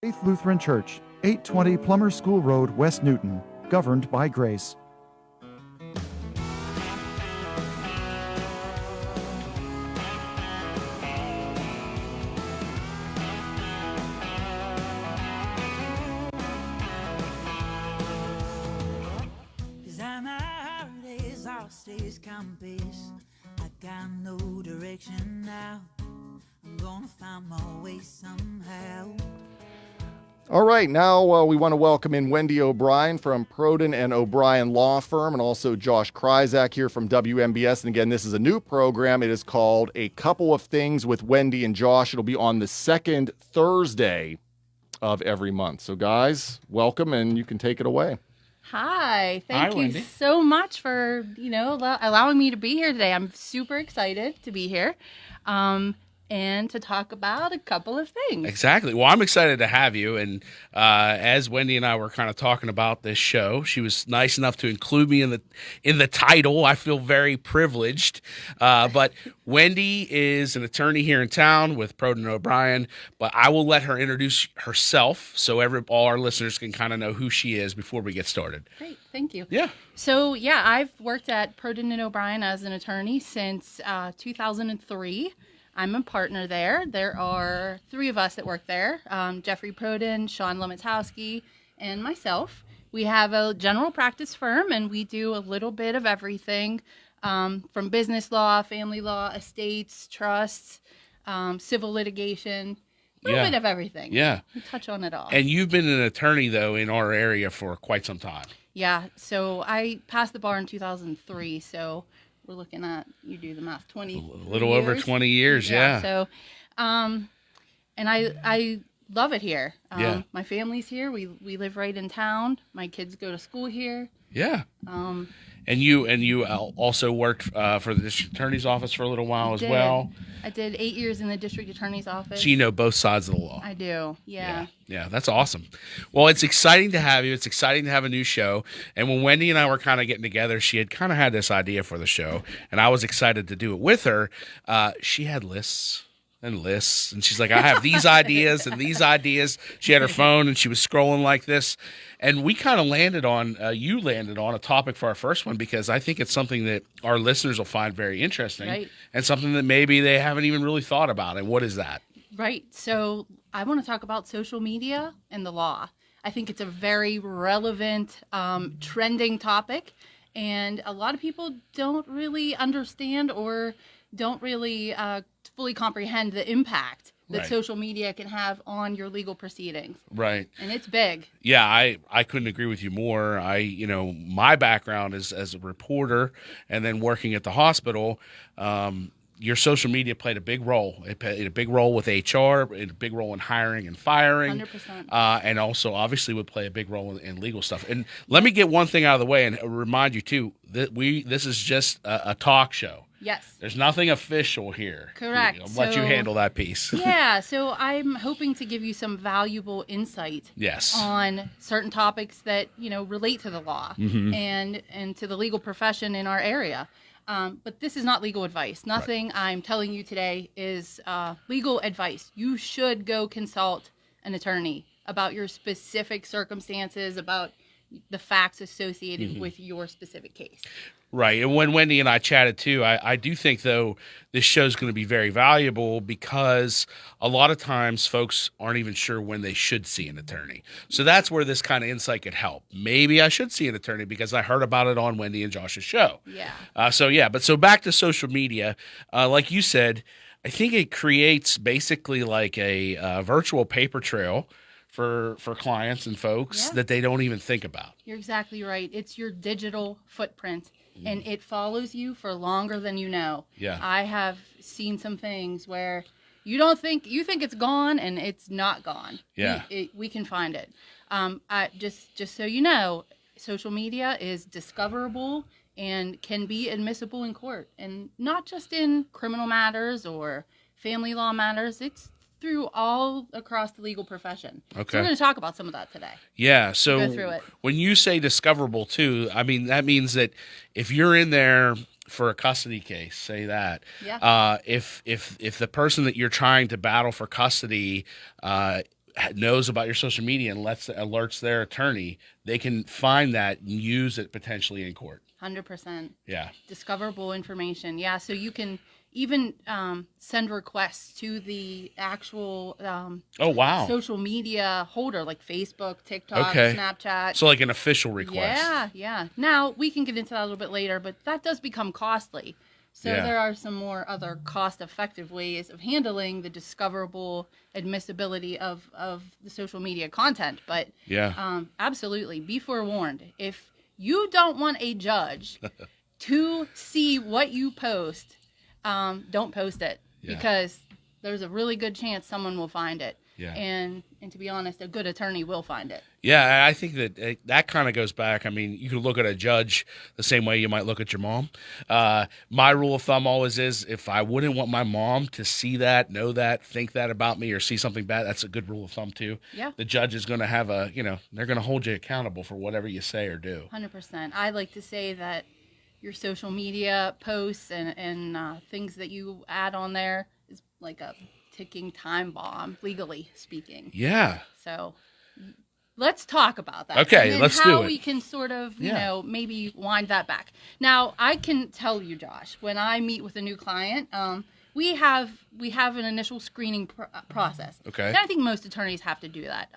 Faith Lutheran Church, 820 Plummer School Road, West Newton, governed by grace. Compass. I got no direction now. I'm gonna find my way somehow. All right, now we want to welcome in Wendy O'Brien from Proden and O'Brien Law Firm, and also Josh Kryzak here from WMBS. And again, this is a new program. It is called A Couple of Things with Wendy and Josh. It'll be on the second Thursday of every month. So guys, welcome, and you can take it away. Hi, thank you Wendy. so much for, allowing me to be here today. I'm super excited to be here and to talk about a couple of things. Exactly. Well, I'm excited to have you. And as Wendy and I were kind of talking about this show, she was nice enough to include me in the title. I feel very privileged. But Wendy is an attorney here in town with Proden O'Brien. But I will let her introduce herself so all our listeners can kind of know who she is before we get started. Great. Thank you. Yeah. So, I've worked at Proden and O'Brien as an attorney since 2003. I'm a partner there. There are three of us that work there, Jeffrey Proden, Sean Lemitowski, and myself. We have a general practice firm, and we do a little bit of everything from business law, family law, estates, trusts, civil litigation, a little bit of everything. Yeah. We touch on it all. And you've been an attorney, though, in our area for quite some time. Yeah, so I passed the bar in 2003, so we're looking at, you do the math, 20 A little over 20 years, yeah. So, and I love it here. Yeah. My family's here. We live right in town. My kids go to school here. Yeah. And you also worked for the district attorney's office for a little while as well. I did 8 years in the district attorney's office. So you know both sides of the law. I do, yeah. Yeah, that's awesome. Well, it's exciting to have you. It's exciting to have a new show. And when Wendy and I were kind of getting together, she had kind of had this idea for the show, and I was excited to do it with her. She had lists and lists, and she's like, I have these ideas and these ideas. She had her phone, and she was scrolling like this. And we kind of landed on, you landed on a topic for our first one because I think it's something that our listeners will find very interesting, right, and something that maybe they haven't even really thought about. And what is that? Right. So I want to talk about social media and the law. I think it's a very relevant, trending topic, and a lot of people don't really understand or don't really fully comprehend the impact that social media can have on your legal proceedings. Right. And it's big. Yeah, I couldn't agree with you more. My background is as a reporter and then working at the hospital. Your social media played a big role. It played a big role with HR, a big role in hiring and firing. 100%. And also, obviously, would play a big role in legal stuff. And let me get one thing out of the way and remind you, too, that this is just a talk show. Yes. There's nothing official here. Correct. I'll let you handle that piece. Yeah, so I'm hoping to give you some valuable insight on certain topics that, relate to the law and to the legal profession in our area. But this is not legal advice. Nothing I'm telling you today is legal advice. You should go consult an attorney about your specific circumstances, about the facts associated with your specific case. Right. And when Wendy and I chatted too, I do think, though, this show is going to be very valuable because a lot of times folks aren't even sure when they should see an attorney. So that's where this kind of insight could help. Maybe I should see an attorney because I heard about it on Wendy and Josh's show. Yeah. So back to social media. Like you said, I think it creates basically like a virtual paper trail for clients and folks that they don't even think about. You're exactly right. It's your digital footprint. And it follows you for longer than you know. Yeah. I have seen some things where you think it's gone and it's not gone. Yeah. We can find it. Just so you know, social media is discoverable and can be admissible in court, and not just in criminal matters or family law matters. It's through all across the legal profession. Okay. So we're going to talk about some of that today. Yeah. So go through it. When you say discoverable too, I mean, that means that if you're in there for a custody case, say that, if the person that you're trying to battle for custody, knows about your social media and alerts their attorney, they can find that and use it potentially in court. 100%. Yeah. Discoverable information. Yeah, so you can even send requests to the actual Oh, wow. social media holder, like Facebook, TikTok, Okay. Snapchat. So like an official request. Yeah. Now, we can get into that a little bit later, but that does become costly. So Yeah. there are some more other cost-effective ways of handling the discoverable admissibility of the social media content. But Yeah. absolutely, be forewarned. If you don't want a judge to see what you post, don't post it, Yeah. because there's a really good chance someone will find it. Yeah. And to be honest, a good attorney will find it. Yeah, I think that kind of goes back. I mean, you could look at a judge the same way you might look at your mom. My rule of thumb always is, if I wouldn't want my mom to see that, know that, think that about me, or see something bad, that's a good rule of thumb too. Yeah. The judge is going to have they're going to hold you accountable for whatever you say or do. 100%. I like to say that your social media posts and things that you add on there is like a ticking time bomb, legally speaking. Yeah. So let's talk about that. Okay, and then let's how do it. we can sort of, Yeah. maybe wind that back. Now, I can tell you, Josh, when I meet with a new client, we have an initial screening process. Okay. And I think most attorneys have to do that.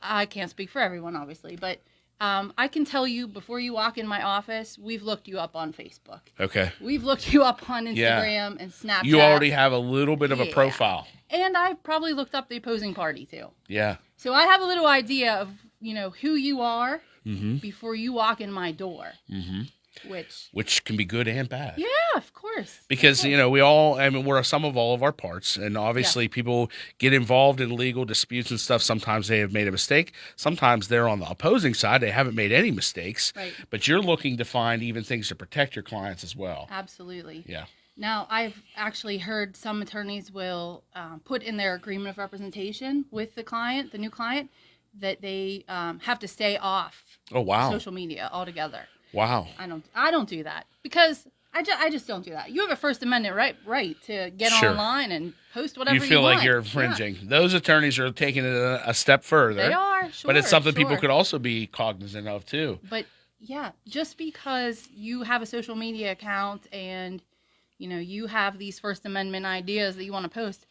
I can't speak for everyone, obviously, but I can tell you, before you walk in my office, we've looked you up on Facebook. Okay. We've looked you up on Instagram Yeah. and Snapchat. You already have a little bit of a Yeah. profile. And I've probably looked up the opposing party, too. Yeah. So I have a little idea of, who you are Mm-hmm. before you walk in my door. Mm-hmm. Which can be good and bad. yeah, of course. Because, we're a sum of all of our parts. And obviously people get involved in legal disputes and stuff. Sometimes they have made a mistake. Sometimes they're on the opposing side. They haven't made any mistakes. Right. But you're looking to find even things to protect your clients as well. Absolutely. Yeah. Now, I've actually heard some attorneys will put in their agreement of representation with the new client, that they have to stay off Oh, wow. social media altogether. Wow. I don't do that, because I just don't do that. You have a First Amendment right to get Sure. online and post whatever you You feel want. like you're infringing. Those attorneys are taking it a step further. They are, sure. But it's something people sure. could also be cognizant of too. But yeah, just because you have a social media account and you have these First Amendment ideas that you want to post,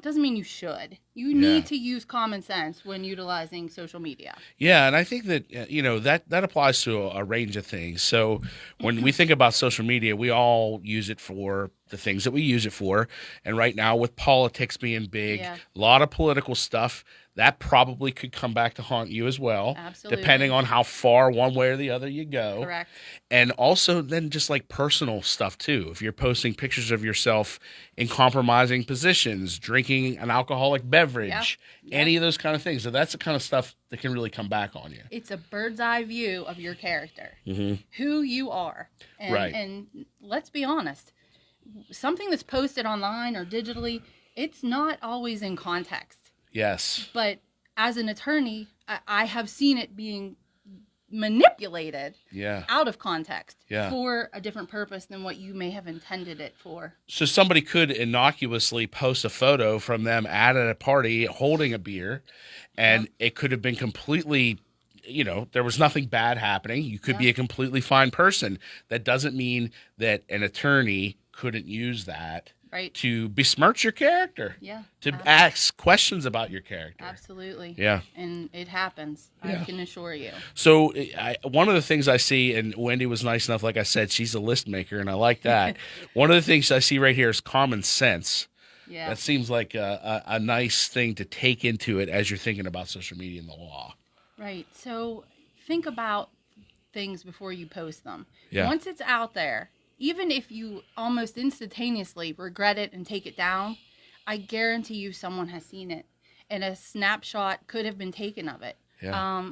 doesn't mean you should. You need to use common sense when utilizing social media. Yeah, and I think that that applies to a range of things. So when we think about social media, we all use it for the things that we use it for. And right now, with politics being big, a lot of political stuff, that probably could come back to haunt you as well. Absolutely. Depending on how far one way or the other you go. Correct. And also then just like personal stuff too. If you're posting pictures of yourself in compromising positions, drinking an alcoholic beverage, any of those kind of things. So that's the kind of stuff that can really come back on you. It's a bird's eye view of your character, Mm-hmm. who you are. And, Right. And let's be honest, something that's posted online or digitally, it's not always in context. Yes. But as an attorney, I have seen it being manipulated out of context for a different purpose than what you may have intended it for. So somebody could innocuously post a photo from them at a party holding a beer, and it could have been completely, there was nothing bad happening. You could be a completely fine person. That doesn't mean that an attorney couldn't use that to besmirch your character. Yeah. To ask questions about your character. Absolutely. Yeah. And it happens. I can assure you. So one of the things I see, and Wendy was nice enough, like I said, she's a list maker, and I like that. One of the things I see right here is common sense. Yeah. That seems like a nice thing to take into it as you're thinking about social media and the law. Right. So think about things before you post them. Yeah. Once it's out there, even if you almost instantaneously regret it and take it down, I guarantee you someone has seen it, and a snapshot could have been taken of it. Yeah.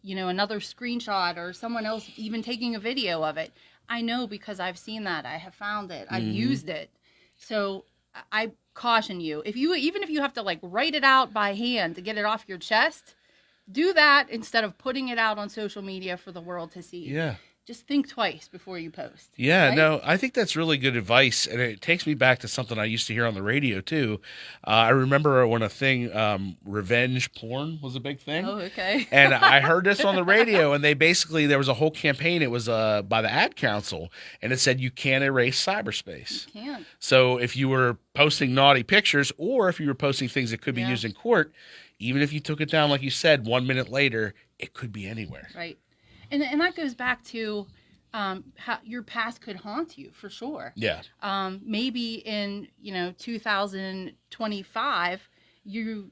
Another screenshot, or someone else even taking a video of it. I know, because I've seen that. I have found it. I've used it. So I caution you, even if you have to write it out by hand to get it off your chest, do that instead of putting it out on social media for the world to see. Yeah. just think twice before you post. Yeah, right? no, I think that's really good advice, and it takes me back to something I used to hear on the radio too. I remember when a thing, revenge porn was a big thing. Oh, okay. And I heard this on the radio, and there was a whole campaign. It was by the Ad Council, and it said you can't erase cyberspace. You can't. So if you were posting naughty pictures, or if you were posting things that could be Yeah. used in court, even if you took it down, like you said, 1 minute later, it could be anywhere. Right. And that goes back to how your past could haunt you for sure. Yeah. Maybe in 2025 you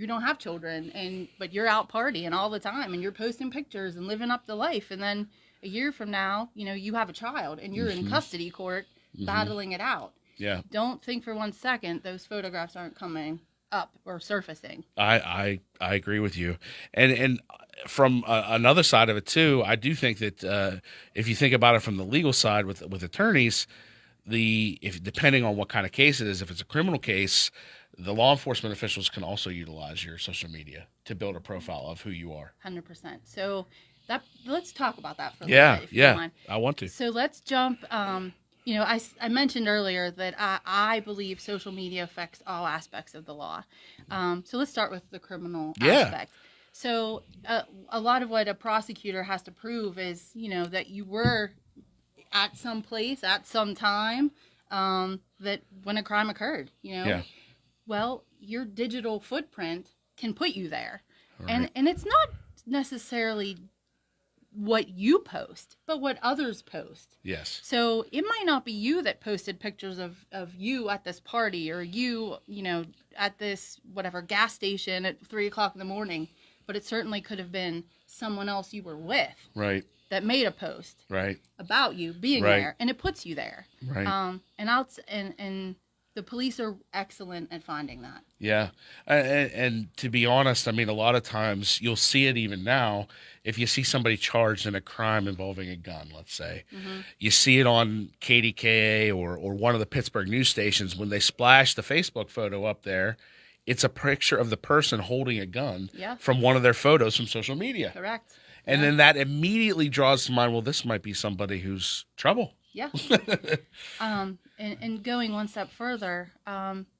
don't have children but you're out partying all the time and you're posting pictures and living up the life, and then a year from now you have a child and you're in custody court battling it out. Yeah. Don't think for 1 second those photographs aren't coming up or surfacing. I agree with you, and from another side of it too, I do think that if you think about it from the legal side with attorneys, if depending on what kind of case it is, if it's a criminal case, the law enforcement officials can also utilize your social media to build a profile of who you are. 100%. So let's talk about that for a Yeah, little bit, if you don't yeah, mind. I want to. So let's jump. I mentioned earlier that I believe social media affects all aspects of the law. So let's start with the criminal aspect. So a lot of what a prosecutor has to prove is, that you were at some place at some time that when a crime occurred. Yeah. Well, your digital footprint can put you there, Right. and it's not necessarily what you post, but what others post. Yes. So it might not be you that posted pictures of you at this party or you at this whatever gas station at 3:00 in the morning, but it certainly could have been someone else you were with Right. that made a post Right. about you being Right. there, and it puts you there. Right. And the police are excellent at finding that. Yeah. And to be honest, I mean, a lot of times you'll see it even now. If you see somebody charged in a crime involving a gun, let's say, you see it on KDKA or one of the Pittsburgh news stations when they splash the Facebook photo up there. It's a picture of the person holding a gun Yeah. from one of their photos from social media. Correct. And then that immediately draws to mind, well, this might be somebody who's trouble. Yeah. And going one step further,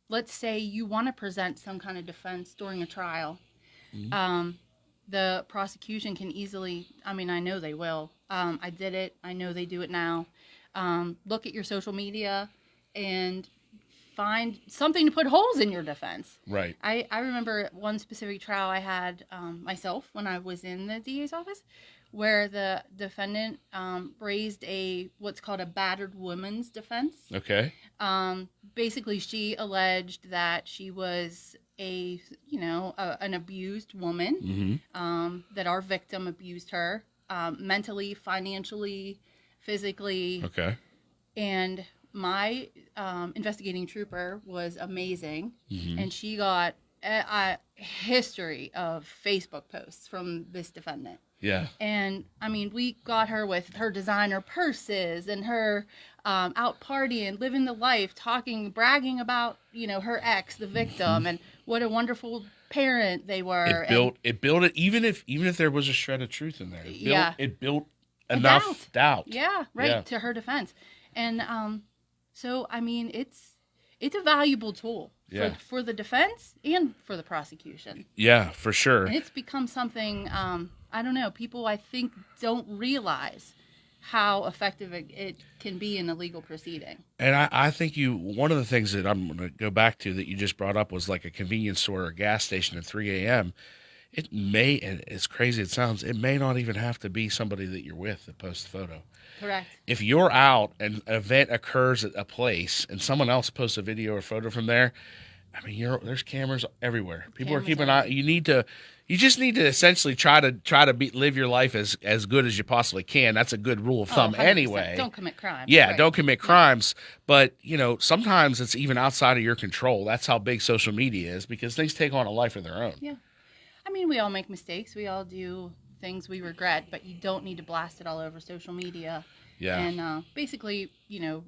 let's say you want to present some kind of defense during a trial. The prosecution can easily, I know they will. I did it. I know they do it now. Look at your social media and find something to put holes in your defense. Right. I remember one specific trial I had myself when I was in the DA's office, where the defendant raised what's called a battered woman's defense. Okay. Basically, she alleged that she was an abused woman, that our victim abused her mentally, financially, physically. Okay. And my investigating trooper was amazing, and she got a history of Facebook posts from this defendant. Yeah. And we got her with her designer purses and her out partying, living the life, bragging about her ex, the victim, and what a wonderful parent they were. It built it even if there was a shred of truth in there. It built A enough doubt. Yeah, right, Yeah. to her defense. And so it's a valuable tool for the defense and for the prosecution. Yeah, for sure. And it's become something, I don't know, people I think don't realize how effective it can be in a legal proceeding. And I think one of the things that I'm going to go back to that you just brought up was like a convenience store or a gas station at 3 a.m. It may, and as crazy as it sounds, it may not even have to be somebody that you're with that posts the photo. Correct. If you're out and an event occurs at a place and someone else posts a video or photo from there, there's cameras everywhere. People are keeping an eye. You just need to essentially try to live your life as good as you possibly can. That's a good rule of thumb 100%. anyway. Don't commit crime. Yeah, Right. don't commit crimes. But, sometimes it's even outside of your control. That's how big social media is because things take on a life of their own. Yeah. We all make mistakes. We all do things we regret, but you don't need to blast it all over social media. Yeah. And basically,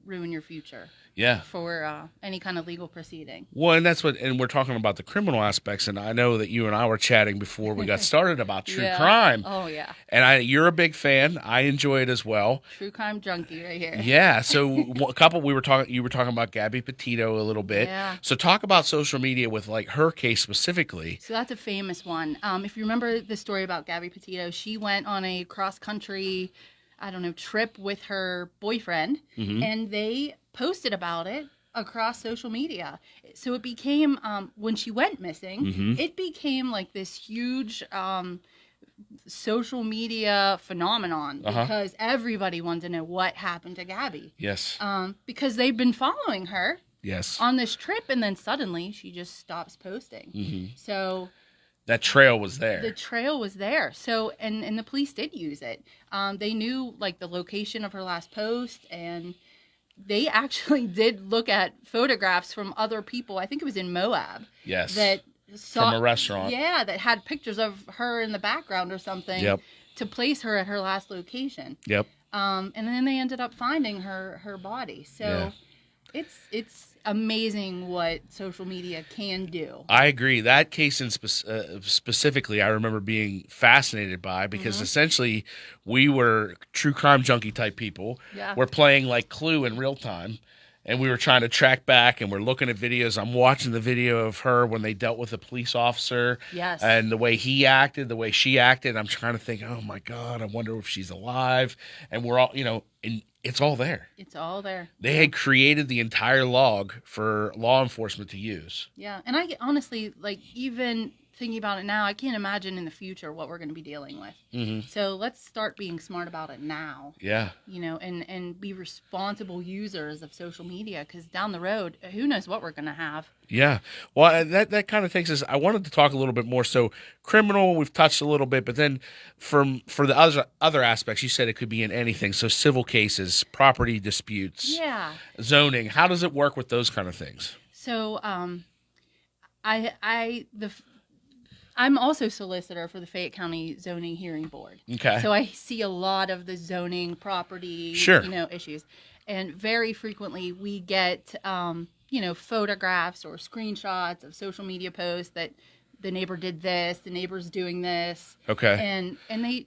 ruin your future Yeah. for any kind of legal proceeding. Well, and we're talking about the criminal aspects, and I know that you and I were chatting before we got started about true Yeah. crime. Oh, yeah. And you're a big fan. I enjoy it as well. True crime junkie right here. Yeah. So you were talking about Gabby Petito a little bit. Yeah. So talk about social media with like her case specifically. So that's a famous one. If you remember the story about Gabby Petito, she went on a cross-country, trip with her boyfriend, and they posted about it across social media. So it became, when she went missing, it became like this huge social media phenomenon because everybody wanted to know what happened to Gabby. Yes. Because they've been following her Yes. on this trip, and then suddenly she just stops posting. So that trail was there. the trail was there. So, and the police did use it. They knew like the location of her last post, and they actually did look at photographs from other people. I think it was in Moab. Yes. That saw, From a restaurant. Yeah, that had pictures of her in the background or something. Yep. To place her at her last location. Yep. And then they ended up finding her body. So it's amazing what social media can do. I agree. That case specifically, I remember being fascinated by because essentially we were true crime junkie type people. Yeah. We're playing like Clue in real time. And we were trying to track back, and we're looking at videos. I'm watching the video of her when they dealt with a police officer. Yes. And the way he acted, the way she acted. I'm trying to think, oh, my God, I wonder if she's alive. And we're all, and it's all there. It's all there. They had created the entire log for law enforcement to use. Yeah. And I honestly, like, even thinking about it now, I can't imagine in the future what we're going to be dealing with. So let's start being smart about it now. Yeah. And be responsible users of social media, because down the road, who knows what we're going to have. Yeah. Well, that kind of takes us. I wanted to talk a little bit more. So criminal, we've touched a little bit, but then for the other aspects, you said it could be in anything. So civil cases, property disputes, Yeah. zoning. How does it work with those kind of things? So I'm also solicitor for the Fayette County Zoning Hearing Board. Okay. So I see a lot of the zoning property, Sure. Issues. And very frequently we get, photographs or screenshots of social media posts that the neighbor did this, the neighbor's doing this. Okay. And they,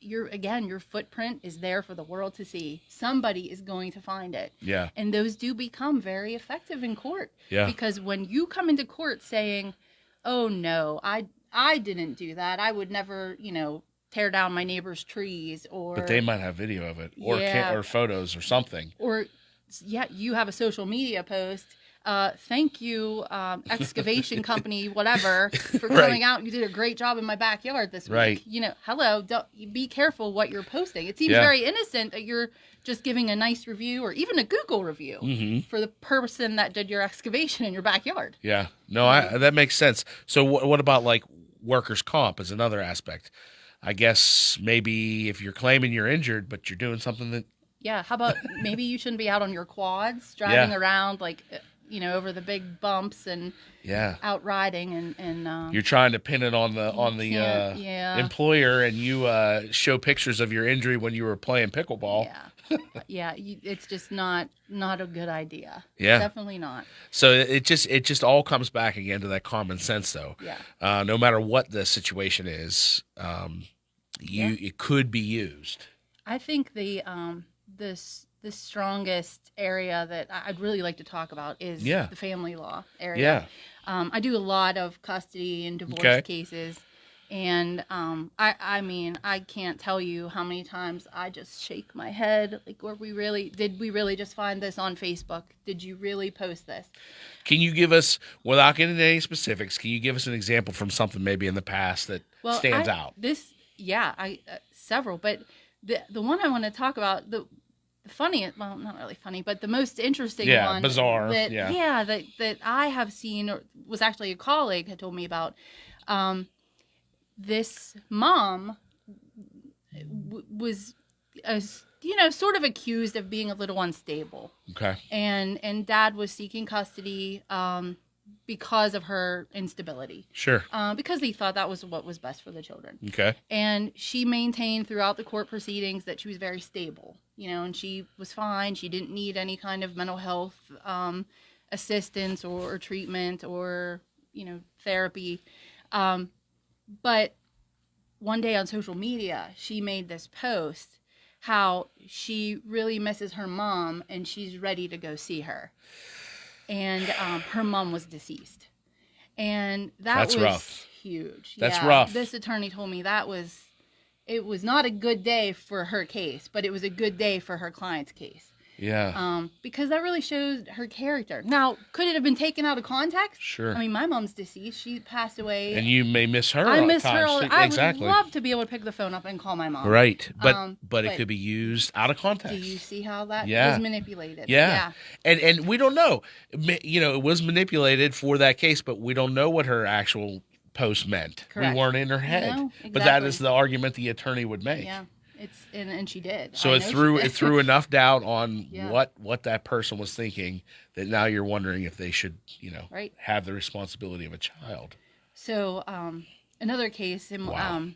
your footprint is there for the world to see. Somebody is going to find it. Yeah. And those do become very effective in court. Yeah. Because when you come into court saying, oh no, I didn't do that, I would never, tear down my neighbor's trees, or But they might have video of it, or Yeah. or photos or something. or you have a social media post. Thank you, excavation company, whatever, for Right. coming out. You did a great job in my backyard this week. Right. Hello, be careful what you're posting. It seems Yeah. very innocent that you're just giving a nice review or even a Google review for the person that did your excavation in your backyard. Yeah. No, that makes sense. So what about like workers' comp is another aspect? I guess maybe if you're claiming you're injured, but you're doing something that. Yeah. How about maybe you shouldn't be out on your quads driving Yeah. around like, over the big bumps and Yeah. out riding and You're trying to pin it on the can't- yeah. employer, and you show pictures of your injury when you were playing pickleball. yeah, it's just not a good idea. Yeah. Definitely not. So it just all comes back again to that common sense, though. Yeah. No matter what the situation is, it could be used. I think the strongest area that I'd really like to talk about is Yeah. the family law area. Yeah. I do a lot of custody and divorce Okay. cases. And I can't tell you how many times I just shake my head. Like, did we really just find this on Facebook? Did you really post this? Can you give us, without getting into any specifics, can you give us an example from something maybe in the past that stands out? Several, but the one I want to talk about, the funniest, well, not really funny, but the most interesting one. Bizarre. That I have seen, or was actually a colleague had told me about. This mom was, sort of accused of being a little unstable. Okay. And dad was seeking custody because of her instability. Sure. Because they thought that was what was best for the children. Okay. And she maintained throughout the court proceedings that she was very stable, and she was fine. She didn't need any kind of mental health assistance or treatment or, therapy. But one day on social media, she made this post how she really misses her mom and she's ready to go see her. And her mom was deceased. And that's was rough. Huge. That's rough. This attorney told me it was not a good day for her case, but it was a good day for her client's case. Yeah. Because that really shows her character. Now, could it have been taken out of context? Sure. I mean, my mom's deceased. She passed away. And you may miss her. I all the miss her. time. I Exactly. would love to be able to pick the phone up and call my mom. Right. But but it could be used out of context. Do you see how that Yeah. was manipulated? Yeah. And we don't know. It was manipulated for that case, but we don't know what her actual post meant. Correct. We weren't in her head. No, But that exactly. is the argument the attorney would make. Yeah. And she did. So I it know she threw did. it threw enough doubt on Yeah. what that person was thinking that now you're wondering if they should, Right. have the responsibility of a child. So another case. Wow.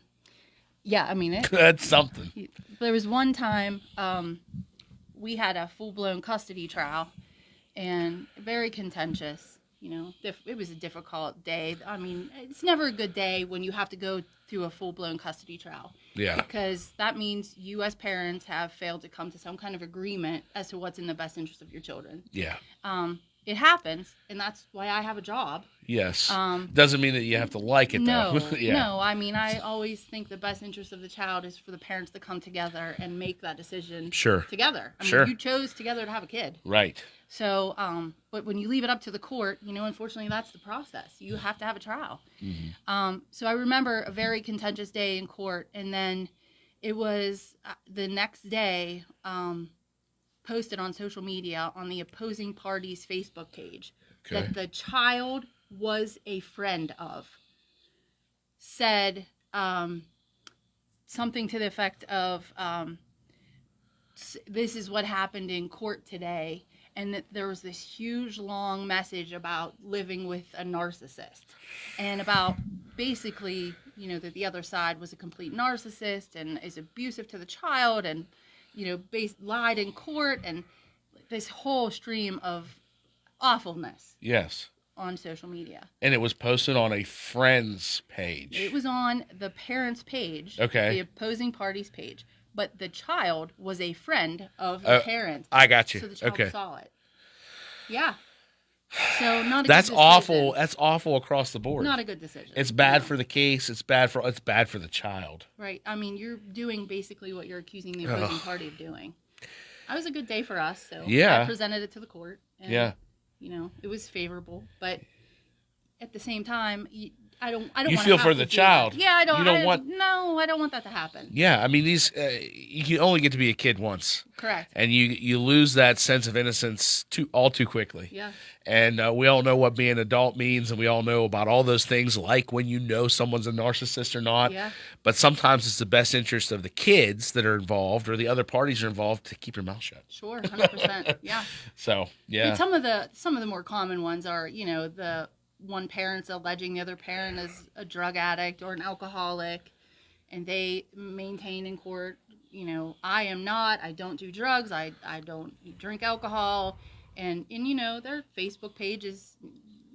Yeah, I mean That's something. there was one time we had a full-blown custody trial and very contentious. It was a difficult day. I mean, it's never a good day when you have to go through a full-blown custody trial. Yeah. Because that means you as parents have failed to come to some kind of agreement as to what's in the best interest of your children. Yeah. It happens, and that's why I have a job. Yes. Doesn't mean that you have to like it No, though. Yeah. no. I mean, I always think the best interest of the child is for the parents to come together and make that decision Sure. together. I mean, Sure. you chose together to have a kid. Right. So, but when you leave it up to the court, unfortunately, that's the process. You have to have a trial. Mm-hmm. So I remember a very contentious day in court, and then it was the next day posted on social media on the opposing party's Facebook page that the child was a friend of said something to the effect of this is what happened in court today, and that there was this huge long message about living with a narcissist and about basically that the other side was a complete narcissist and is abusive to the child and lied in court, and this whole stream of awfulness Yes. on social media. And it was posted on a friend's page. It was on the parents' page, Okay. the opposing party's page, but the child was a friend of the parent. I got you. So the child Okay. saw it. Yeah. So not a That's good awful. decision. That's awful across the board. Not a good decision. It's bad No. for the case. It's bad for the child. Right. I mean, you're doing basically what you're accusing the opposing party of doing. It was a good day for us, so Yeah. I presented it to the court. And, Yeah. it was favorable, but at the same time, I don't. You wanna feel have for to the do child. that. Yeah, I don't. You don't want- No, I don't want that to happen. Yeah, I mean these. You only get to be a kid once, Correct. and you lose that sense of innocence all too quickly. Yeah. And we all know what being an adult means, and we all know about all those things, like when you know someone's a narcissist or not. Yeah. But sometimes it's the best interest of the kids that are involved or the other parties are involved to keep your mouth shut. Sure. 100%. Yeah. So yeah, And some of the more common ones are, the one parent's alleging the other parent is a drug addict or an alcoholic, and they maintain in court, I am not, I don't do drugs, I don't drink alcohol, and their Facebook page is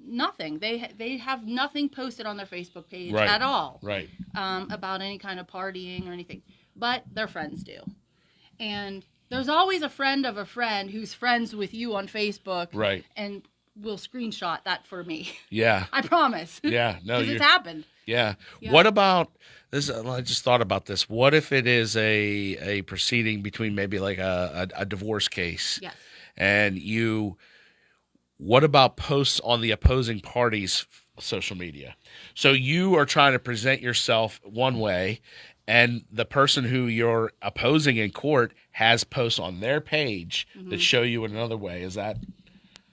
nothing. They have nothing posted on their Facebook page Right. at all right. about any kind of partying or anything, but their friends do. And there's always a friend of a friend who's friends with you on Facebook, Right. and will screenshot that for me. Yeah. I promise. Yeah. No, Because you're. it's happened. Yeah. Yeah. What about this? I just thought about this. What if it is a proceeding between maybe like a divorce case? Yes. And what about posts on the opposing party's social media? So you are trying to present yourself one way, and the person who you're opposing in court has posts on their page that show you another way. Is that?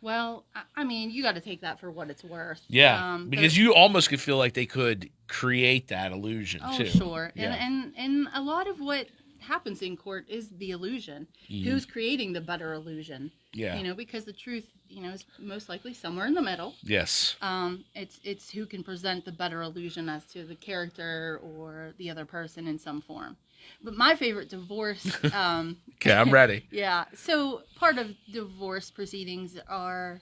Well, I mean, you got to take that for what it's worth. Yeah, because you almost could feel like they could create that illusion too. Sure. Yeah. And a lot of what happens in court is the illusion. Who's creating the better illusion? Yeah. Because the truth, is most likely somewhere in the middle. Yes. It's who can present the better illusion as to the character or the other person in some form. But my favorite divorce. Okay, I'm ready. Yeah. So part of divorce proceedings are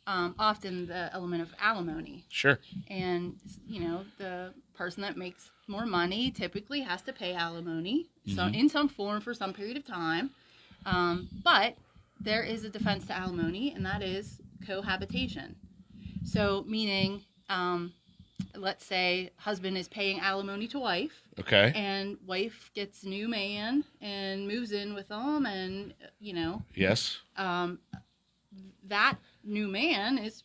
often the element of alimony. Sure. And, the person that makes more money typically has to pay alimony so in some form for some period of time. But there is a defense to alimony, and that is cohabitation. So meaning, let's say husband is paying alimony to wife. Okay. And wife gets a new man and moves in with them, and, Yes. that new man is,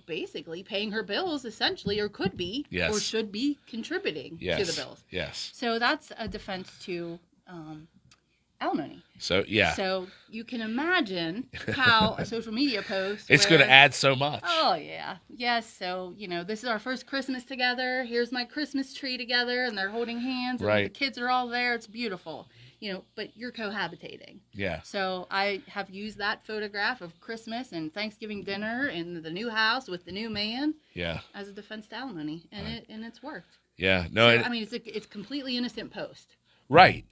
basically paying her bills essentially, or could be, Yes. or should be contributing Yes. to the bills. Yes. So that's a defense to alimony. So yeah, So you can imagine how a social media post. it's going to where- add so much. Oh yeah, yes. So this is our first Christmas together. Here's my Christmas tree together, and they're holding hands, and Right. the kids are all there. It's beautiful. But you're cohabitating. Yeah. So I have used that photograph of Christmas and Thanksgiving dinner in the new house with the new man Yeah. as a defense to alimony, and it's worked. Yeah. No. So, it's a completely innocent post. Right.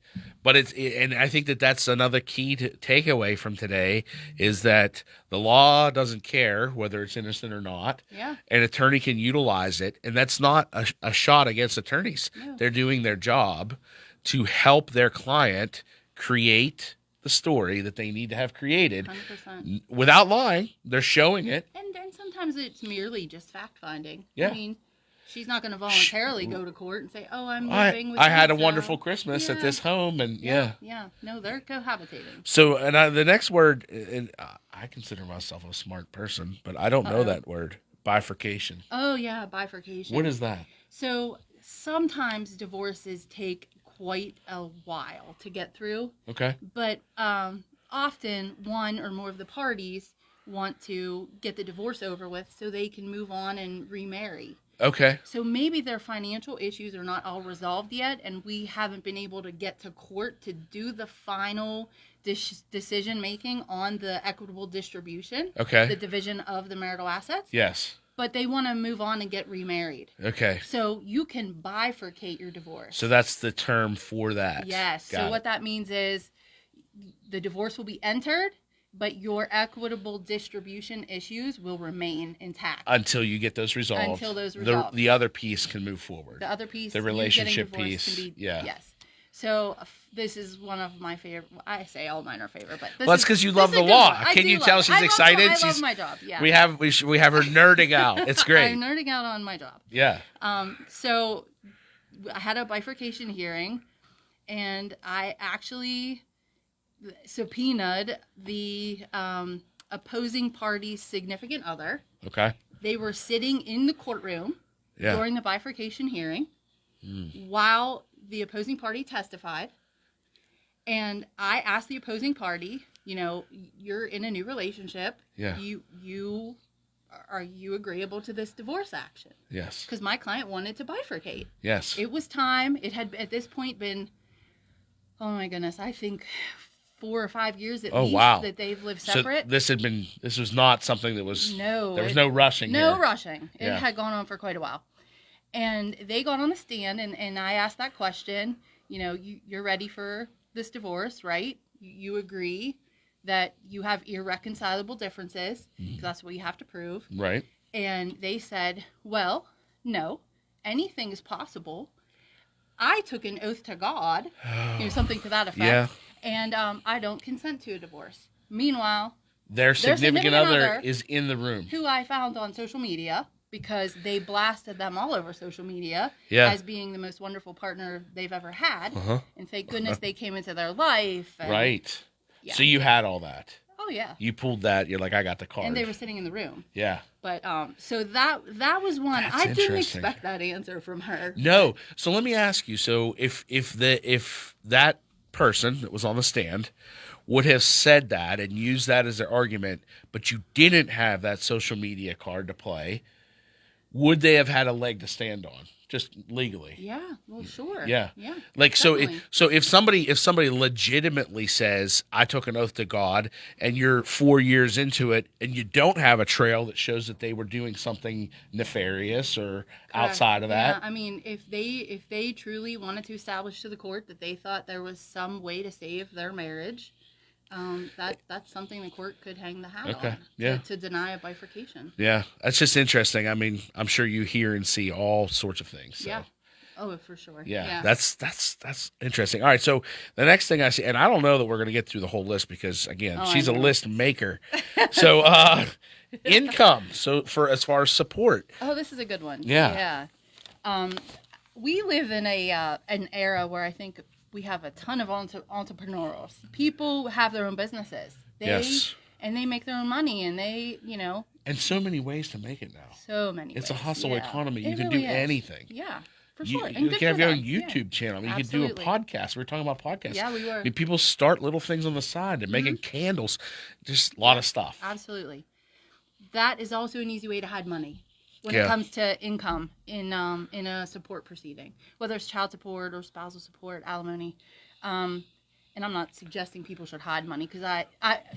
But and I think that that's another key to takeaway from today is that the law doesn't care whether it's innocent or not. Yeah. An attorney can utilize it, and that's not a shot against attorneys. No. They're doing their job to help their client create the story that they need to have created 100%. without lying. They're showing it. And sometimes it's merely just fact finding. Yeah. She's not going to voluntarily go to court and say, "Oh, I'm I living with had a you, so-" wonderful Christmas at Yeah. this home, and yeah. Yeah. No, they're cohabitating. So, and the next word, and I consider myself a smart person, but I don't know that word, bifurcation. Oh yeah, bifurcation. What is that? So sometimes divorces take quite a while to get through, Okay. but often one or more of the parties want to get the divorce over with so they can move on and remarry. Okay. So maybe their financial issues are not all resolved yet, and we haven't been able to get to court to do the final decision making on the equitable distribution, Okay. the division of the marital assets. Yes. But they want to move on and get remarried. Okay. So you can bifurcate your divorce. So that's the term for that. Yes. Got So it. what that means is the divorce will be entered, but your equitable distribution issues will remain intact. Until you get those resolved. Until those resolved. The other piece can move forward. The other piece, The you getting relationship divorced piece, can be, yeah. Yes. So this is one of my favorite. I say all mine are favorite, but this Well, that's is- 'cause you this love is a the good law. one. I Can do you love tell it. she's I love- excited? I love She's- my job. Yeah. We have her nerding out. It's great. I'm nerding out on my job. Yeah. So I had a bifurcation hearing, and I actually subpoenaed the opposing party's significant other. Okay. They were sitting in the courtroom Yeah. during the bifurcation hearing while the opposing party testified. And I asked the opposing party, you're in a new relationship. Yeah. Are you agreeable to this divorce action? Yes. Because my client wanted to bifurcate. Yes. It was time. It had at this point been, oh my goodness, I think 4 or 5 years at Oh, least wow. that they've lived So separate. this was not something that was. No, There was no rushing. No here. rushing. It Yeah. had gone on for quite a while. And they got on the stand, and I asked that question, you're ready for this divorce, right? You agree that you have irreconcilable differences, 'cause that's what you have to prove. Right. And they said, well, no, anything is possible. I took an oath to God, something to that effect. Yeah. And I don't consent to a divorce. Meanwhile, Their significant other other is in the room. who I found on social media, because they blasted them all over social media Yeah. as being the most wonderful partner they've ever had. Uh-huh. And thank goodness they came into their life. And, Right. Yeah. So you had all that. Oh, yeah. You pulled that. You're like, I got the card. And they were sitting in the room. Yeah. But so that was one. That's I didn't interesting. expect that answer from her. No. So let me ask you. So if that person that was on the stand would have said that and used that as their argument, but you didn't have that social media card to play, would they have had a leg to stand on, just legally? Yeah, well, sure. Yeah. Yeah. Like definitely. so if somebody legitimately says, I took an oath to God, and you're 4 years into it and you don't have a trail that shows that they were doing something nefarious or outside of that. Yeah, I mean, if they truly wanted to establish to the court that they thought there was some way to save their marriage, that's something the court could hang the hat Okay, on. yeah. To deny a bifurcation. Yeah, that's just interesting. I mean, I'm sure you hear and see all sorts of things. So. Yeah. Oh, for sure. Yeah, that's interesting. All right, so the next thing I see, and I don't know that we're going to get through the whole list because again, she's a list maker. So income. So for as far as support. Oh, this is a good one. Yeah. Yeah. We live in an era where I think we have a ton of entrepreneurs. People have their own businesses. Yes. And they make their own money, and they, And so many ways to make it now. so many. It's a ways. hustle Yeah. economy. You It can really do is. anything. Yeah, for You, sure. And you good can have for your own them. YouTube Yeah. channel. You can do a Absolutely. podcast. We were talking about podcasts. Yeah, we were. I mean, people start little things on the side and making candles. Just a lot of stuff. Absolutely. That is also an easy way to hide money when Yeah. it comes to income in a support proceeding, whether it's child support or spousal support, alimony. And I'm not suggesting people should hide money because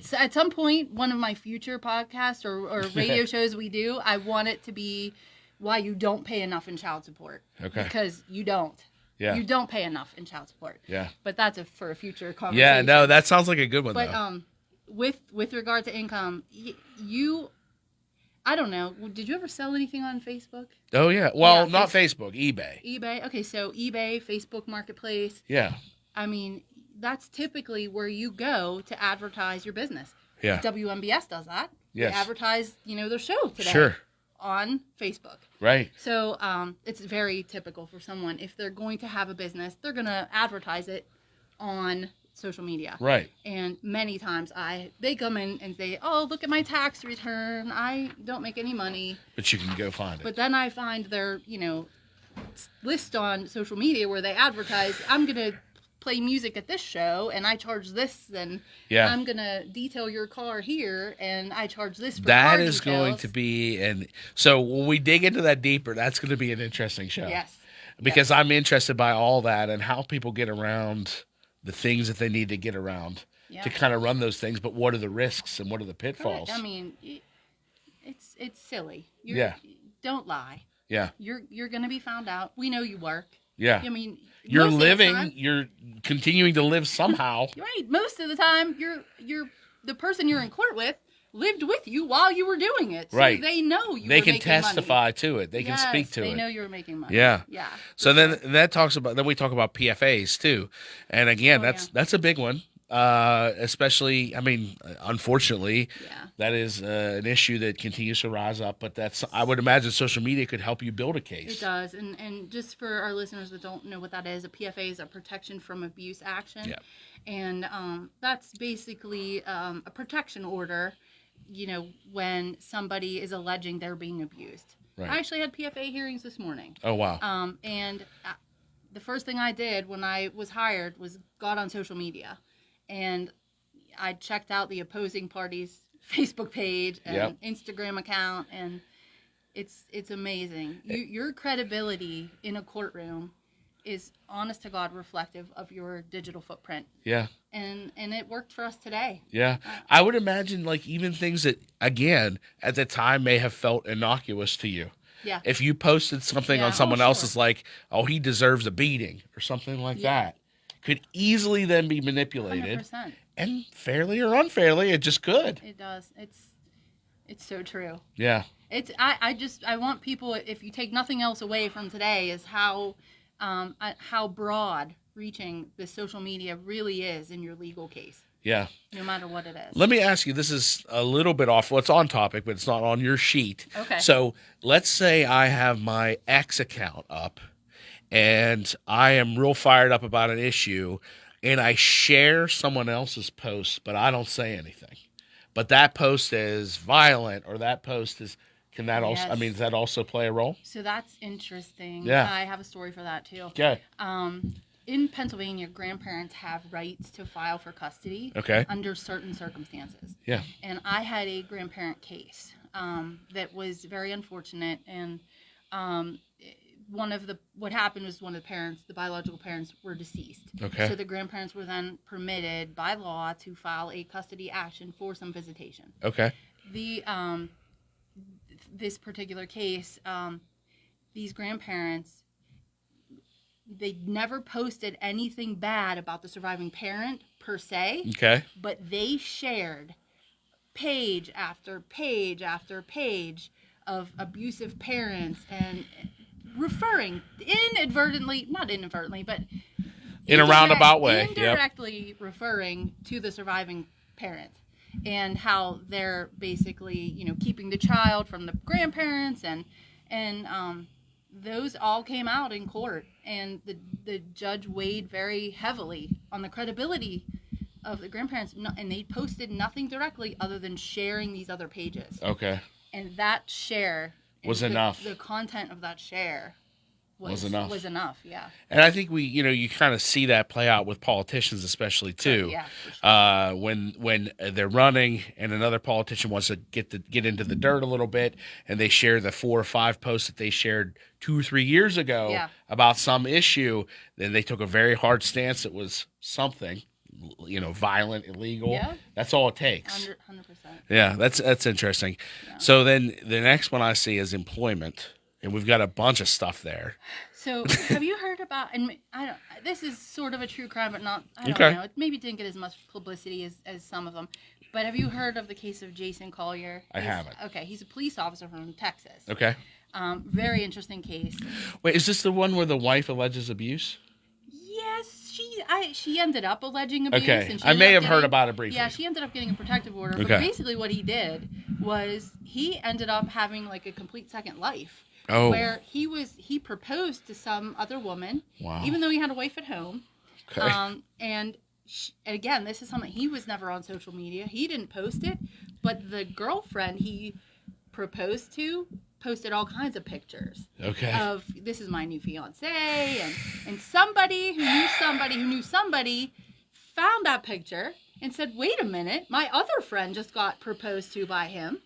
so at some point, one of my future podcasts or radio shows we do, I want it to be why you don't pay enough in child support. Okay. Because you don't. Yeah. You don't pay enough in child support. Yeah. But that's for a future conversation. Yeah, no, that sounds like a good one, But though. with regard to income, I don't know. Did you ever sell anything on Facebook? Oh, yeah. Well, Yeah, not Facebook, eBay. eBay. Okay, so eBay, Facebook Marketplace. Yeah. I mean, that's typically where you go to advertise your business. Yeah. WMBS does that. Yes. They advertise, their show today. Sure. On Facebook. Right. So it's very typical for someone. If they're going to have a business, they're going to advertise it on social media. Right. And many times they come in and say, oh, look at my tax return. I don't make any money. But you can go find it. But then I find their, list on social media where they advertise, I'm going to play music at this show and I charge this, and Yeah. I'm going to detail your car here and I charge this for That car is going details. to be, and so when we dig into that deeper, that's going to be an interesting show. Yes. Because I'm interested by all that and how people get around the things that they need to get around Yeah. to kind of run those things. But what are the risks and what are the Correct. pitfalls? I mean, it's silly. Yeah. Don't lie. Yeah. You're going to be found out. We know you work. Yeah. I mean, You're most of the living, time- you're continuing to live somehow. right. Most of the time, you're the person you're in court with lived with you while you were doing it. So Right. they know you They were can making money. testify to it. They can speak to they it. know you were making money. Yeah. Yeah. So then we talk about PFAs too. And again, Oh, that's a big one. Especially, I mean, unfortunately, Yeah. that is an issue that continues to rise up. But I would imagine social media could help you build a case. It does. And just for our listeners that don't know what that is, a PFA is a protection from abuse action. Yeah. And that's basically a protection order, when somebody is alleging they're being abused. Right. I actually had PFA hearings this morning. Oh wow. And the first thing I did when I was hired was got on social media. And I checked out the opposing party's Facebook page and Yep. Instagram account, and it's amazing. Your credibility in a courtroom is, honest to God, reflective of your digital footprint. Yeah. And it worked for us today. Yeah. I would imagine like even things that again at the time may have felt innocuous to you. Yeah. If you posted something Yeah. on someone Oh, sure. else's like, oh, he deserves a beating or something like Yeah. that, could easily then be manipulated 100%. and fairly or unfairly, it just could. It does. It's so true. Yeah. I want people, if you take nothing else away from today, is how broad reaching the social media really is in your legal case, Yeah. no matter what it is. Let me ask you, this is a little bit off. Well, it's on topic, but it's not on your sheet. Okay. So let's say I have my X account up and I am real fired up about an issue and I share someone else's post, but I don't say anything. But that post is violent or that post is, can that also, I Yes. mean, does that also play a role? So that's interesting. Yeah. I have a story for that too. Okay. In Pennsylvania, grandparents have rights to file for custody Okay. under certain circumstances. Yeah. And I had a grandparent case that was very unfortunate. And what happened was one of the parents, the biological parents, were deceased. Okay. So the grandparents were then permitted by law to file a custody action for some visitation. Okay. This particular case, these grandparents, they never posted anything bad about the surviving parent per se. Okay. But they shared page after page after page of abusive parents and referring not inadvertently, but In a roundabout way. indirectly referring to the surviving parent and how they're basically, keeping the child from the grandparents and those all came out in court, and the judge weighed very heavily on the credibility of the grandparents, and they posted nothing directly other than sharing these other pages. Okay. And that share Was the, enough. The content of that share was enough. Yeah. And I think you kind of see that play out with politicians, especially too. Yeah. For sure. When they're running and another politician wants to get into the dirt a little bit, and they share the 4 or 5 posts that they shared 2 or 3 years ago about some issue, then they took a very hard stance. It was something, violent, illegal. Yeah. That's all it takes. 100%. Yeah, that's interesting. Yeah. So then the next one I see is employment. And we've got a bunch of stuff there. So, have you heard about? And this is sort of a true crime, but not. I don't know. It maybe didn't get as much publicity as some of them. But have you heard of the case of Jason Collier? I haven't. Okay, he's a police officer from Texas. Okay. Very interesting case. Wait, is this the one where the wife alleges abuse? Yes, she ended up alleging abuse. Okay, And I may have heard about it briefly. Yeah, she ended up getting a protective order. Okay. But basically, what he did was he ended up having like a complete second life. Oh. Where he proposed to some other woman, Wow. even though he had a wife at home. Okay. And again, this is something he was never on social media. He didn't post it, but the girlfriend he proposed to posted all kinds of pictures. Okay. Of this is my new fiance, and somebody who knew somebody found that picture and said, "Wait a minute, my other friend just got proposed to by him."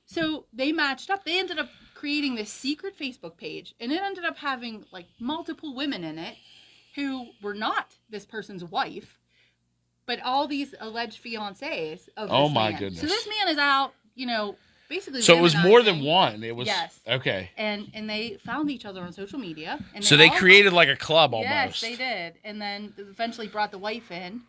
So they matched up. They ended up creating this secret Facebook page, and it ended up having like multiple women in it who were not this person's wife, but all these alleged fiancés of this Oh my man. goodness. So this man is out, basically. So it was more than womanizing. one. It was Yes. Okay. And they found each other on social media. And So they all- created like a club almost. Yes, they did. And then eventually brought the wife in,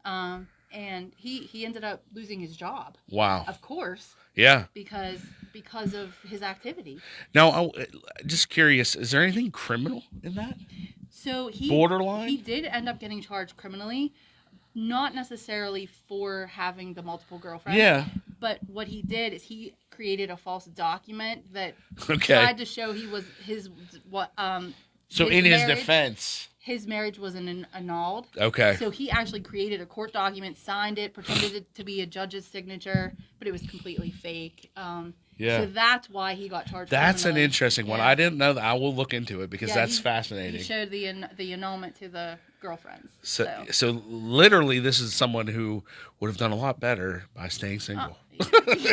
and he ended up losing his job. Wow. Of course. Yeah. Because of his activity. Now, just curious, is there anything criminal in that? So Borderline? He did end up getting charged criminally, not necessarily for having the multiple girlfriends. Yeah. But what he did is he created a false document that Okay. tried to show he was So his in his marriage- defense. his marriage was annulled. Okay. So he actually created a court document, signed it, pretended it to be a judge's signature, but it was completely fake. Yeah. So that's why he got charged. That's an criminally. interesting one. Yeah. I didn't know that. I will look into it because Yeah, that's he fascinating. showed the annulment to the girlfriends. So literally, this is someone who would have done a lot better by staying single.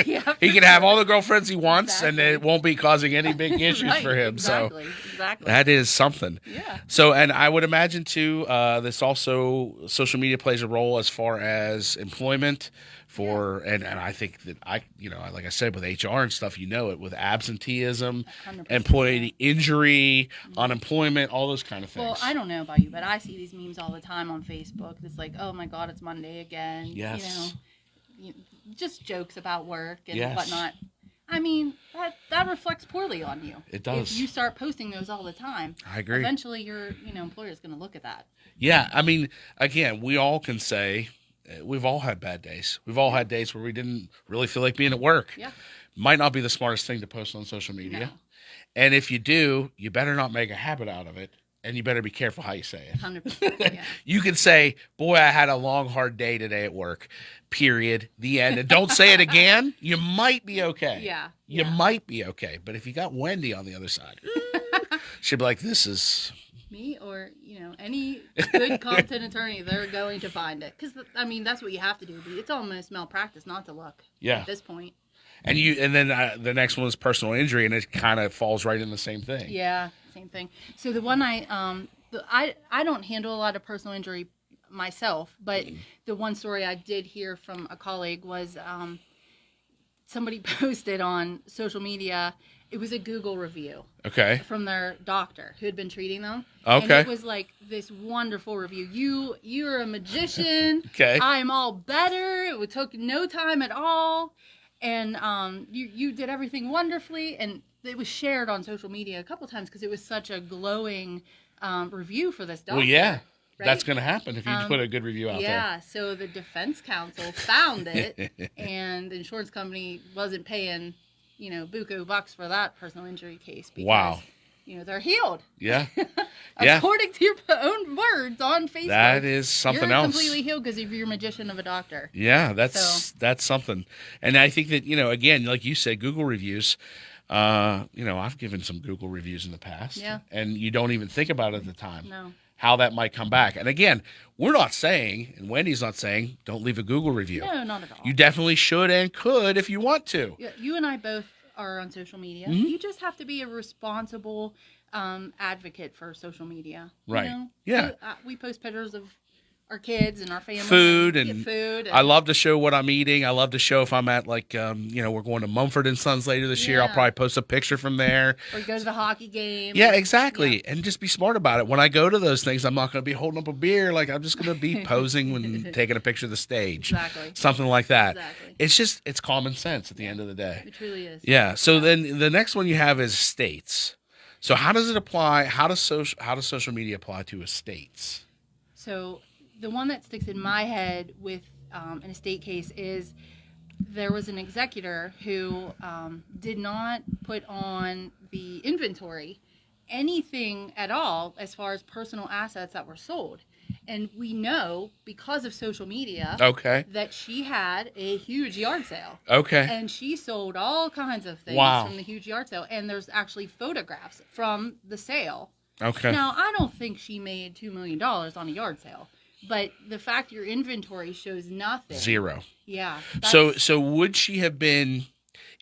Yeah, He can have all the girlfriends he wants, and Exactly. it won't be causing any big issues Right, for him. Exactly. So that is something. Yeah. So, and I would imagine too, this also social media plays a role as far as employment for, and I think that like I said, with HR and stuff, it with absenteeism, 100%. employee injury, unemployment, all those kind of things. Well, I don't know about you, but I see these memes all the time on Facebook. It's like, oh my God, it's Monday again. Yes. Just jokes about work and Yes. whatnot. I mean, that reflects poorly on you. It does. If you start posting those all the time, I agree. eventually your employer is going to look at that. Yeah, I mean, again, we all can say we've all had bad days. We've all had days where we didn't really feel like being at work. Yeah. Might not be the smartest thing to post on social media. No. And if you do, you better not make a habit out of it. And you better be careful how you say it. 100%. Yeah. You can say, boy, I had a long, hard day today at work, period, the end. And don't say it again. You might be okay. Yeah. You Yeah. might be okay. But if you got Wendy on the other side, she'd be like, this is... Me or, any good competent attorney, they're going to find it. Because, that's what you have to do. It's almost malpractice not to look Yeah. at this point. And then the next one is personal injury, and it kind of falls right in the same thing. Yeah, same thing. So the one I don't handle a lot of personal injury myself, but the one story I did hear from a colleague was somebody posted on social media. It was a Google review. Okay. From their doctor who had been treating them. Okay. And it was like this wonderful review. You're a magician. Okay. I'm all better. It took no time at all. And you did everything wonderfully. And it was shared on social media a couple times because it was such a glowing review for this doctor. Well, yeah. Right? That's going to happen if you put a good review out there. Yeah, so the defense counsel found it, and the insurance company wasn't paying, buku bucks for that personal injury case. Because, Wow. They're healed. Yeah. Yeah. According to your own words on Facebook. That is something you're else. Completely healed because of your magician of a doctor. Yeah, that's something. And I think that, again, like you said, Google reviews, I've given some Google reviews in the past. Yeah. And you don't even think about it at the time. No. How that might come back. And again, we're not saying, and Wendy's not saying, don't leave a Google review. No, not at all. You definitely should and could if you want to. Yeah, you and I both are on social media. Mm-hmm. You just have to be a responsible advocate for social media. Right. Yeah. So, we post pictures of our kids and our family. Food and I love to show what I'm eating. I love to show if I'm at we're going to Mumford and Sons later this year. I'll Yeah. probably post a picture from there. Or go to the hockey game. Yeah, exactly. Yeah. And just be smart about it. When I go to those things, I'm not going to be holding up a beer. Like I'm just going to be posing when taking a picture of the stage. Exactly. Something like that. Exactly. It's common sense at the end of the day. It truly is. Yeah. So then the next one you have is estates. So how does it apply? How does social media apply to estates? So the one that sticks in my head with an estate case is there was an executor who did not put on the inventory anything at all as far as personal assets that were sold. And we know because of social media Okay. that she had a huge yard sale. Okay. And she sold all kinds of things Wow. from the huge yard sale. And there's actually photographs from the sale. Okay. Now, I don't think she made $2 million on a yard sale. But the fact your inventory shows nothing. Zero. Yeah. So would she have been,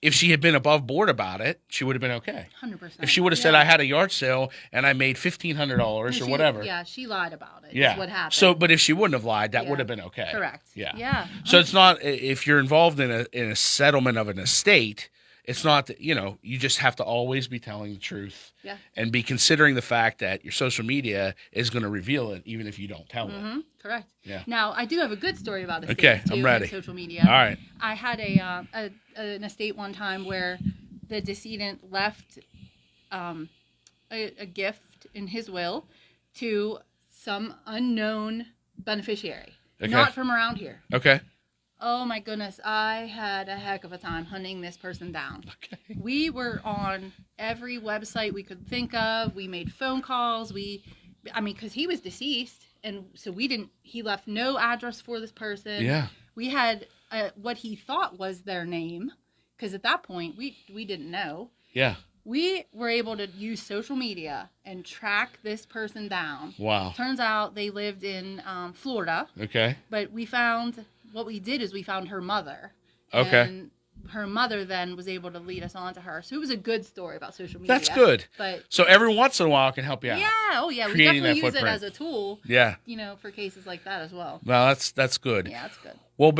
if she had been above board about it, she would have been okay. 100%. If she would have said, I had a yard sale and I made $1,500 or whatever. Yeah, she lied about it. Yeah. Is what happened. So, but if she wouldn't have lied, that Yeah. would have been okay. Correct. Yeah. Yeah. So it's not, if you're involved in a settlement of an estate, it's not that, you just have to always be telling the truth. Yeah. And be considering the fact that your social media is going to reveal it, even if you don't tell it. Correct. Yeah. Now, I do have a good story about estate Okay, too, I'm ready. and social media. All right. I had an estate one time where the decedent left a gift in his will to some unknown beneficiary, Okay. not from around here. Okay. Oh my goodness, I had a heck of a time hunting this person down. Okay. We were on every website we could think of. We made phone calls. Because he was deceased, and so he left no address for this person. Yeah. We had what he thought was their name, because at that point, we didn't know. Yeah. We were able to use social media and track this person down. Wow. Turns out they lived in Florida, Okay. but we found her mother. Okay. And her mother then was able to lead us on to her. So it was a good story about social media. That's good. But So every once in a while, I can help you out. yeah, we Creating definitely that use it footprint. as a tool, Yeah. for cases like that as well. Well, that's good. Yeah, that's good. Well,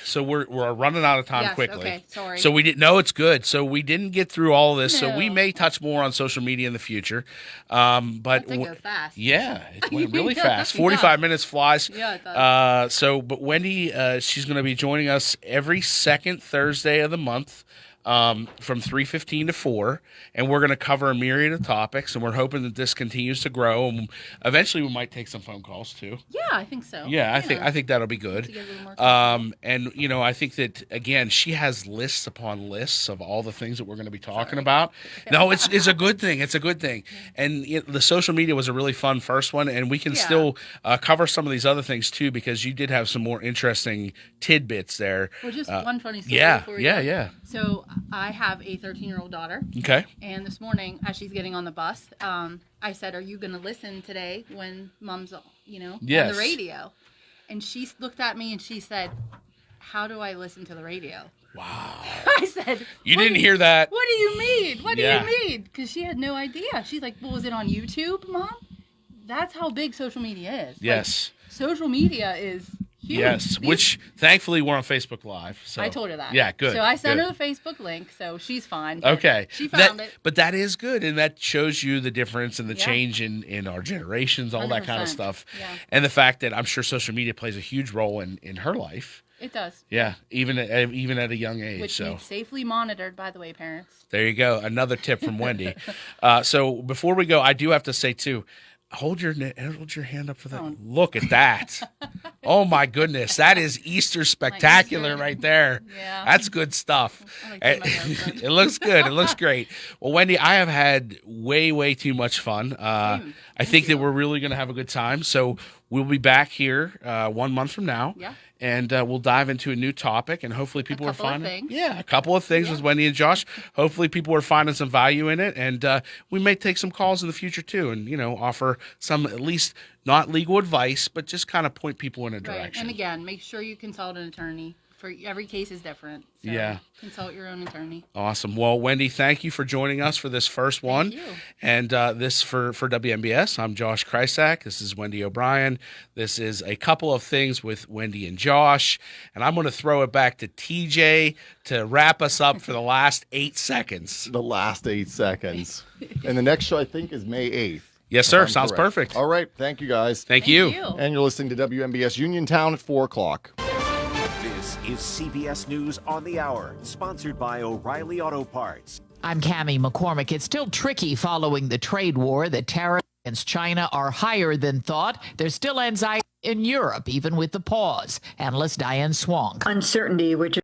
so we're running out of time Yes, quickly. okay, sorry. So we didn't. No, it's good. So we didn't get through all of this. So we No. may touch more on social media in the future. But That did go fast. yeah, it went really Yeah, fast. it 45 does. minutes flies. Yeah, it does. But Wendy, she's going to be joining us every second Thursday of the month. From 3:15 to 4, and we're going to cover a myriad of topics, and we're hoping that this continues to grow, and eventually we might take some phone calls too. Yeah, I think so. Yeah, I think that'll be good. To get a little more comfortable. And I think that again, she has lists upon lists of all the things that we're going to be talking about. No, it's a good thing. It's a good thing. And the social media was a really fun first one, and we can Yeah. still cover some of these other things too, because you did have some more interesting tidbits there. Well, just one funny story. Yeah, before we yeah, go. yeah. So I have a 13-year-old daughter, Okay. and this morning, as she's getting on the bus, I said, "Are you going to listen today when Mom's, on Yes. the radio?" And she looked at me and she said, "How do I listen to the radio?" Wow. I said, You "What didn't do- hear that? What do you mean? What do Yeah. you mean?" Because she had no idea. She's like, "Well, was it on YouTube, Mom?" That's how big social media is. Yes. Like, social media is huge. Yes, which thankfully we're on Facebook Live. So I told her that. Yeah, good. So I sent good. her the Facebook link, so she's fine. But Okay. She found it. But that is good, and that shows you the difference and the Yeah. change in our generations, all that kind of 100%. stuff. Yeah. And the fact that I'm sure social media plays a huge role in her life. It does. Yeah, even at a young age. Which so needs safely monitored, by the way, parents. there you go. Another tip from Wendy. So before we go, I do have to say too, hold your hand up for that. Oh. Look at that. Oh my goodness, that is Easter spectacular Easter. right there. Yeah. That's good stuff. I like to my husband. It looks good. It looks great. Well, Wendy, I have had way too much fun. I think that we're really going to have a good time. So we'll be back here 1 month from now. Yeah. And we'll dive into a new topic, and hopefully people are couple of finding things. a couple of things with Wendy and Josh. Hopefully people are finding some value in it, and we may take some calls in the future too, and offer some at least not legal advice, but just kind of point people in a Right. direction. And again, make sure you consult an attorney. For every case is different. So Yeah. Consult your own attorney. Awesome. Well, Wendy, thank you for joining us for this first one. you. And this for WMBS. I'm Josh Krysak. This is Wendy O'Brien. This is a couple of things with Wendy and Josh. And I'm going to throw it back to TJ to wrap us up for the last 8 seconds. The last 8 seconds. And the next show, I think, is May 8th. Yes, if sir. I'm Sounds correct. perfect. All right. Thank you, guys. Thank you. And you're listening to WMBS Uniontown at 4 o'clock. This is CBS News on the Hour, sponsored by O'Reilly Auto Parts. I'm Cammie McCormick. It's still tricky following the trade war. The tariffs against China are higher than thought. There's still anxiety in Europe, even with the pause. Analyst Diane Swank. Uncertainty, which